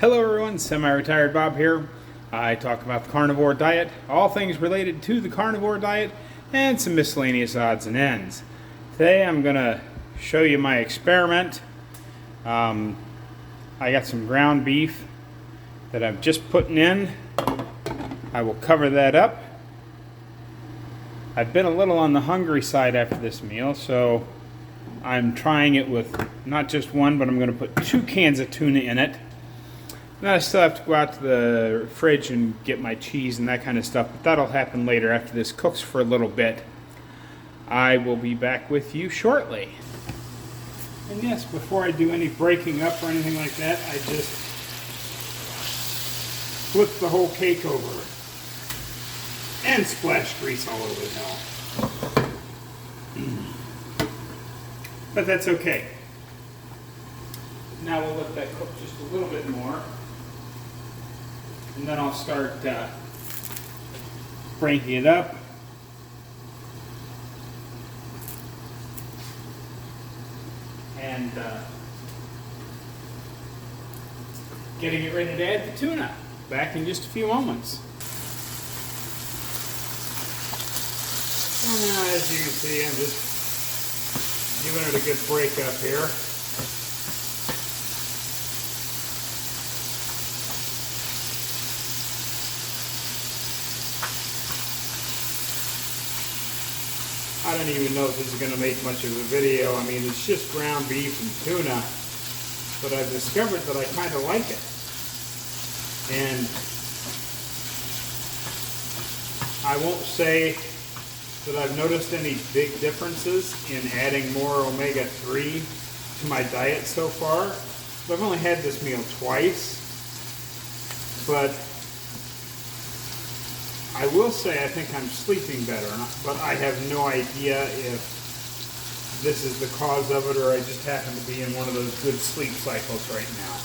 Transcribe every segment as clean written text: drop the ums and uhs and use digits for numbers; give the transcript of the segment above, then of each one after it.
Hello everyone, Semi-Retired Bob here. I talk about the carnivore diet, all things related to the carnivore diet, and some miscellaneous odds and ends. Today I'm going to show you my experiment. I got some ground beef that I'm just putting in. I will cover that up. I've been a little on the hungry side after this meal, so I'm trying it with not just one, but I'm going to put 2 cans of tuna in it. Then I still have to go out to the fridge and get my cheese and that kind of stuff, but that'll happen later after this cooks for a little bit. I will be back with you shortly. And yes, before I do any breaking up or anything like that, I just flip the whole cake over and splash grease all over the hell. But that's okay. Now we'll let that cook just a little bit more. And then I'll start breaking it up. And getting it ready to add the tuna. Back in just a few moments. And as you can see, I'm just giving it a good break up here. I don't even know if this is going to make much of a video. I mean, it's just ground beef and tuna, but I've discovered that I kind of like it. And I won't say that I've noticed any big differences in adding more omega-3 to my diet so far. I've only had this meal twice, but I will say I think I'm sleeping better, but I have no idea if this is the cause of it or I just happen to be in one of those good sleep cycles right now.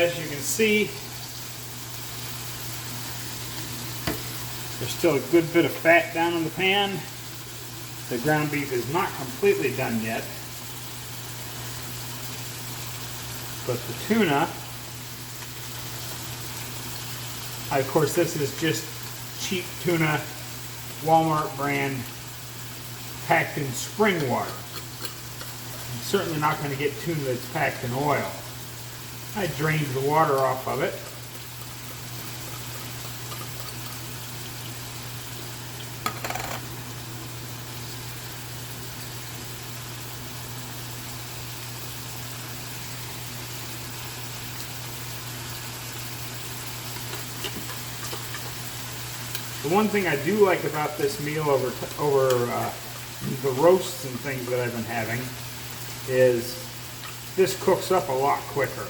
As you can see, there's still a good bit of fat down in the pan. The ground beef is not completely done yet. But the tuna, of course this is just cheap tuna, Walmart brand, packed in spring water. I'm certainly not going to get tuna that's packed in oil. I drained the water off of it. The one thing I do like about this meal over the roasts and things that I've been having is this cooks up a lot quicker.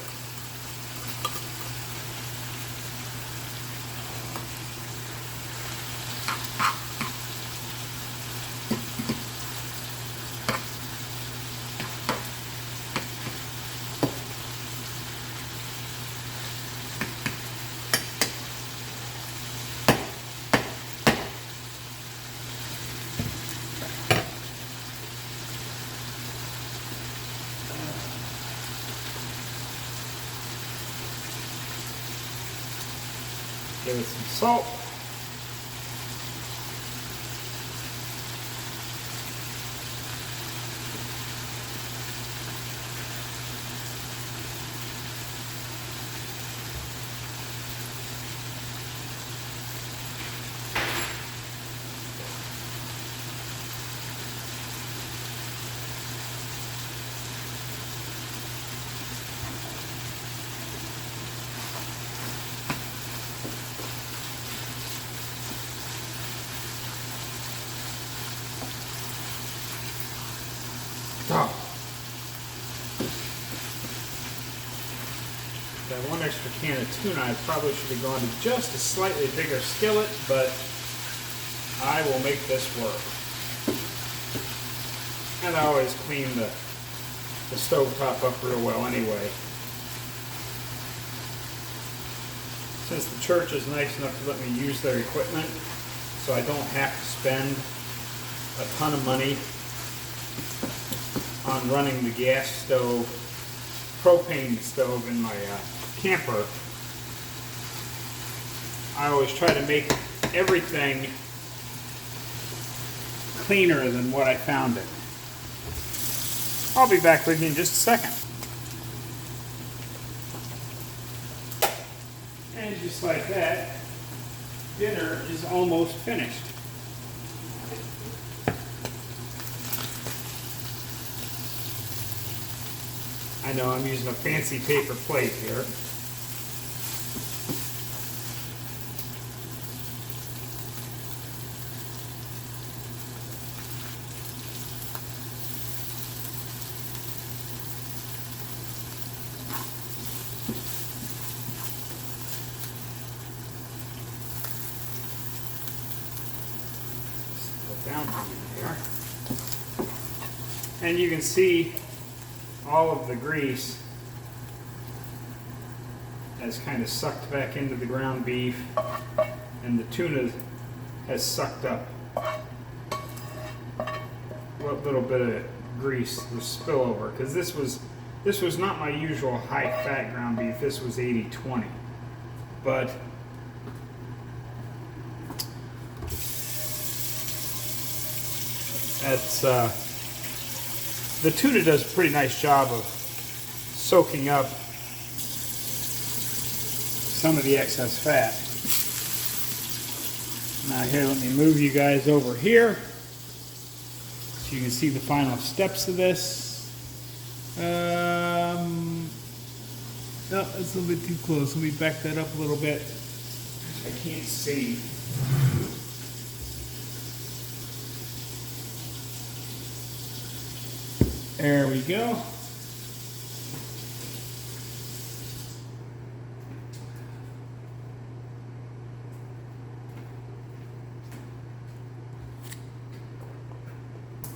Give it some salt. Oh. That one extra can of tuna, I probably should have gone to just a slightly bigger skillet, but I will make this work. And I always clean the stove top up real well anyway. Since the church is nice enough to let me use their equipment, so I don't have to spend a ton of money on running the gas stove, propane stove in my camper. I always try to make everything cleaner than what I found it. I'll be back with you in just a second. And just like that, dinner is almost finished. I know I'm using a fancy paper plate here. Down in there. And you can see all of the grease has kind of sucked back into the ground beef, and the tuna has sucked up what little bit of grease was spillover, because this was not my usual high fat ground beef. This was 80-20, but that's the tuna does a pretty nice job of soaking up some of the excess fat. Now here, let me move you guys over here so you can see the final steps of this. No, that's a little bit too close. Let me back that up a little bit. I can't see. There we go.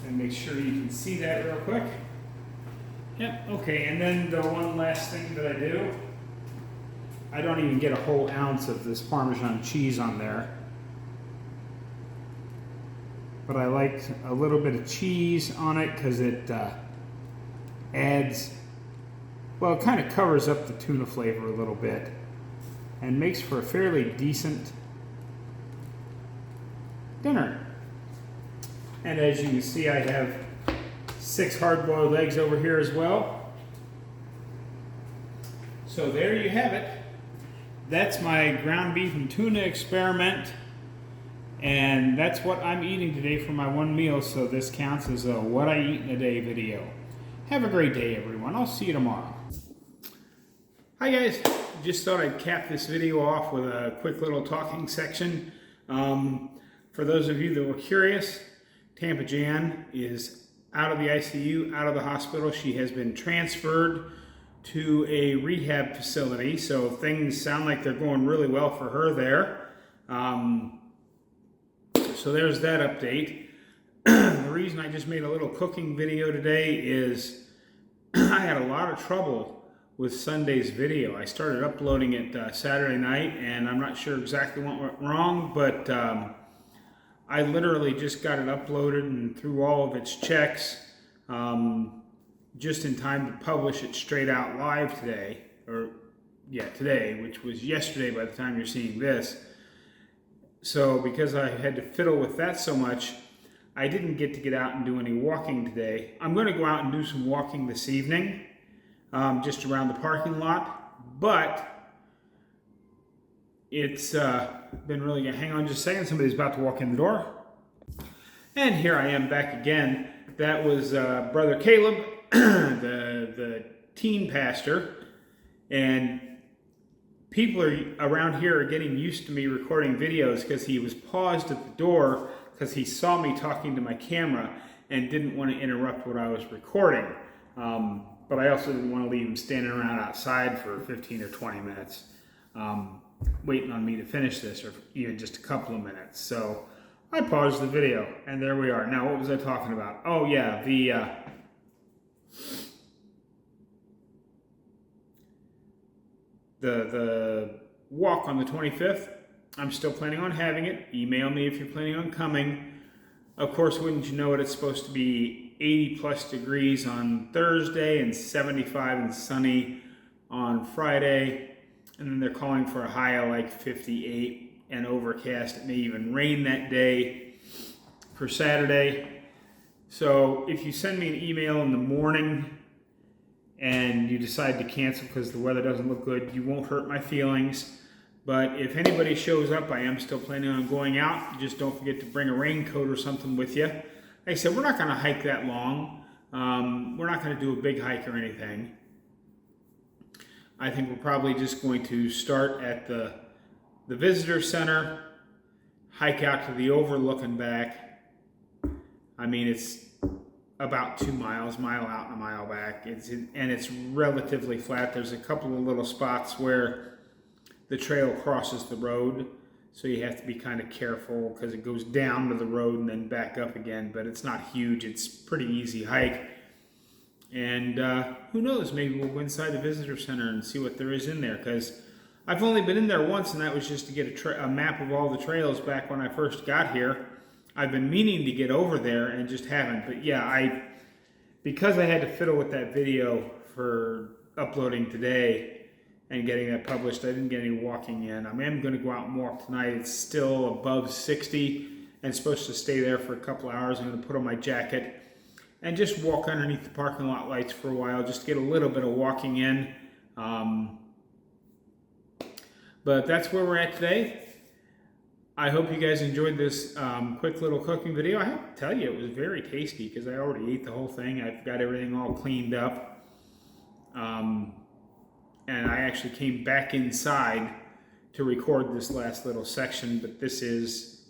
And make sure you can see that real quick. Yep, okay, and then the one last thing that I do, I don't even get a whole ounce of this Parmesan cheese on there. But I like a little bit of cheese on it because it adds, well, it kind of covers up the tuna flavor a little bit and makes for a fairly decent dinner. And as you can see, I have 6 hard-boiled eggs over here as well. So there you have it. That's my ground beef and tuna experiment. And that's what I'm eating today for my one meal, so this counts as a what I eat in a day video. Have a great day, everyone. I'll see you tomorrow. Hi guys, just thought I'd cap this video off with a quick little talking section. For those of you that were curious, Tampa Jan is out of the ICU, out of the hospital. She has been transferred to a rehab facility, so things sound like they're going really well for her there. So there's that update. The reason I just made a little cooking video today is I had a lot of trouble with Sunday's video. I started uploading it Saturday night, and I'm not sure exactly what went wrong, but I literally just got it uploaded and through all of its checks just in time to publish it straight out live today, today, which was yesterday by the time you're seeing this. So because I had to fiddle with that so much, I didn't get out and do any walking today. I'm going to go out and do some walking this evening, just around the parking lot, but it's been really good. Hang on just a second, somebody's about to walk in the door. And here I am back again. That was Brother Caleb, the teen pastor, and people around here are getting used to me recording videos because he was paused at the door because he saw me talking to my camera and didn't want to interrupt what I was recording. But I also didn't want to leave him standing around outside for 15 or 20 minutes waiting on me to finish this, or even just a couple of minutes. So I paused the video, and there we are. Now, what was I talking about? Oh, yeah, the walk on the 25th, I'm still planning on having it. Email me if you're planning on coming. Of course, wouldn't you know it, it's supposed to be 80 plus degrees on Thursday and 75 and sunny on Friday. And then they're calling for a high of like 58 and overcast. It may even rain that day for Saturday. So if you send me an email in the morning and you decide to cancel because the weather doesn't look good, you won't hurt my feelings. But if anybody shows up, I am still planning on going out. Just don't forget to bring a raincoat or something with you. Like I said, we're not going to hike that long. We're not going to do a big hike or anything. I think we're probably just going to start at the visitor center, hike out to the overlook and back. I mean, it's about 2 miles, mile out and a mile back. And it's relatively flat. There's a couple of little spots where the trail crosses the road, so you have to be kind of careful because it goes down to the road and then back up again, but it's not huge. It's a pretty easy hike. And who knows, maybe we'll go inside the visitor center and see what there is in there, because I've only been in there once, and that was just to get a map of all the trails back when I first got here. I've been meaning to get over there and just haven't. But yeah, because I had to fiddle with that video for uploading today and getting that published, I didn't get any walking in. I mean, I'm going to go out and walk tonight. It's still above 60 and supposed to stay there for a couple hours. I'm going to put on my jacket and just walk underneath the parking lot lights for a while, just to get a little bit of walking in. But that's where we're at today. I hope you guys enjoyed this quick little cooking video. I have to tell you, it was very tasty because I already ate the whole thing. I've got everything all cleaned up. And I actually came back inside to record this last little section, but this is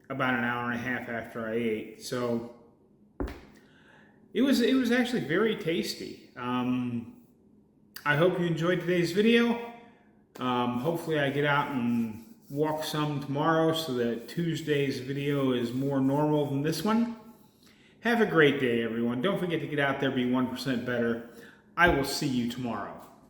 about an hour and a half after I ate. So it was actually very tasty. I hope you enjoyed today's video. Hopefully I get out and walk some tomorrow so that Tuesday's video is more normal than this one. Have a great day, everyone. Don't forget to get out there, be 1% better. I will see you tomorrow.